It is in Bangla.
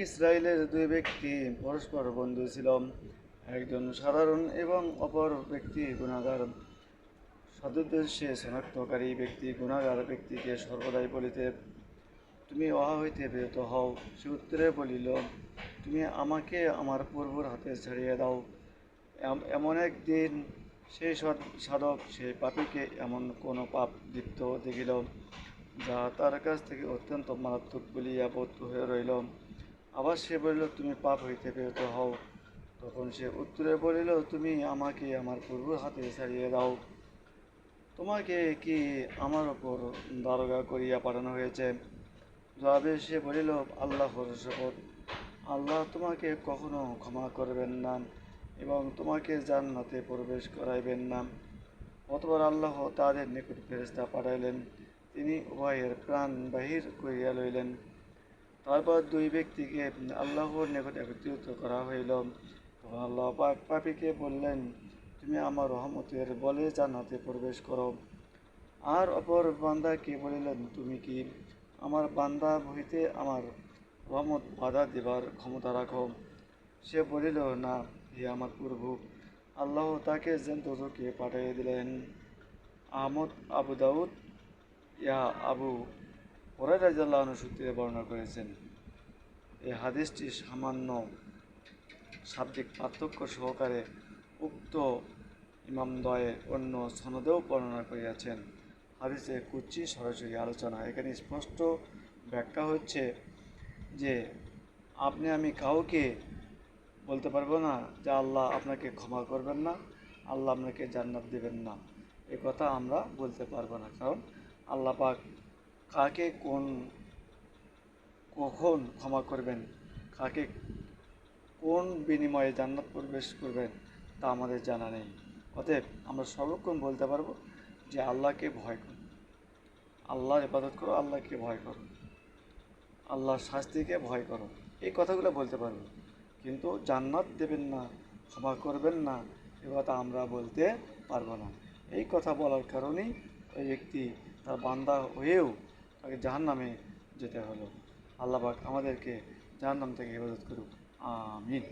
ইসরায়েলের দুই ব্যক্তি পরস্পর বন্ধু ছিল। একজন সাধারণ এবং অপর ব্যক্তি গুণাগার। সদুদ্দেশ্যে শনাক্তকারী ব্যক্তি গুণাগার ব্যক্তিকে সর্বদাই বলিতে, তুমি উহা হইতে বিরত হও। সে উত্তরে বলিল, তুমি আমাকে আমার প্রভুর হাতে ছাড়িয়ে দাও। এমন একদিন সেই সাধক সেই পাপীকে এমন কোনো পাপ লিপ্ত দেখিল, যা তার কাছ থেকে অত্যন্ত মারাত্মক বলিয়া বোধ হয়ে রইল। আবার সে বলিল, তুমি পাপ হইতে বিরত হও। তখন সে উত্তরে বলিল, তুমি আমাকে আমার প্রভুর হাতে ছাড়িয়ে দাও। তোমাকে কি আমার ওপর দারোগা করিয়া পাঠানো হয়েছে? জবাবে সে বলিল, আল্লাহর শপথ, আল্লাহ তোমাকে কখনো ক্ষমা করবেন না এবং তোমাকে জান্নাতে প্রবেশ করাইবেন না। অতঃপর আল্লাহ তাদের নিকট ফেরেশতা পাঠাইলেন, তিনি উভয়ের প্রাণ বাহির করিয়া লইলেন। তারপর দুই ব্যক্তিকে আল্লাহর নিকট একত্রিত করা হইল। তখন আল্লাহ পাক পাপীকে বললেন, তুমি আমার রহমতের বলে জান্নাতে প্রবেশ করো। আর অপর বান্দাকে বলিলেন, তুমি কি আমার বান্দা হইতে আমার রহমত বাধা দিবার ক্ষমতা রাখো? সে বলিল, না, হে আমার প্রভু। আল্লাহ তাকে দোজখে পাঠিয়ে দিলেন। আহমদ, আবু দাউদ ইয়া আবু হুরায়রা রাদিয়াল্লাহু আনহু সূত্রে বর্ণনা করেছেন। এই হাদিসটি সামান্য শাব্দিক পার্থক্য সহকারে উক্ত ইমামদ্বয়ের অন্য সনদেও বর্ণনা করিয়াছেন। হাদিসে কুচ্ছি সরাসরি আলোচনা। এখানে স্পষ্ট ব্যাখ্যা হচ্ছে যে আমি কাউকে বলতে পারবো না যে আল্লাহ আপনাকে ক্ষমা করবেন না, আল্লাহ আপনাকে জান্নাত দেবেন না। এ কথা আমরা বলতে পারবো না, কারণ আল্লাহ পাক কাকে কখন ক্ষমা করবেন, কাকে কোন বিনিময়ে জান্নাত প্রবেশ করবেন, তা আমাদের জানা নেই। অতএব আমরা সর্বক্ষণ বলতে পারবো যে আল্লাহকে ভয় করো, আল্লাহর ইবাদত করো, আল্লাহকে ভয় করো, আল্লাহর শাস্তিকে ভয় করো, এই কথাগুলো বলতে পারবো। কিন্তু জান্নাত দেবেন না, ক্ষমা করবেন না, এ কথা আমরা বলতে পারবো না। এই কথা বলার কারণেই ওই ব্যক্তি তার বান্দা হয়েও তাকে জাহান্নামে যেতে হলো। আল্লাহ পাক আমাদেরকে জাহান্নাম থেকে হেফাজত করুক। আমিন।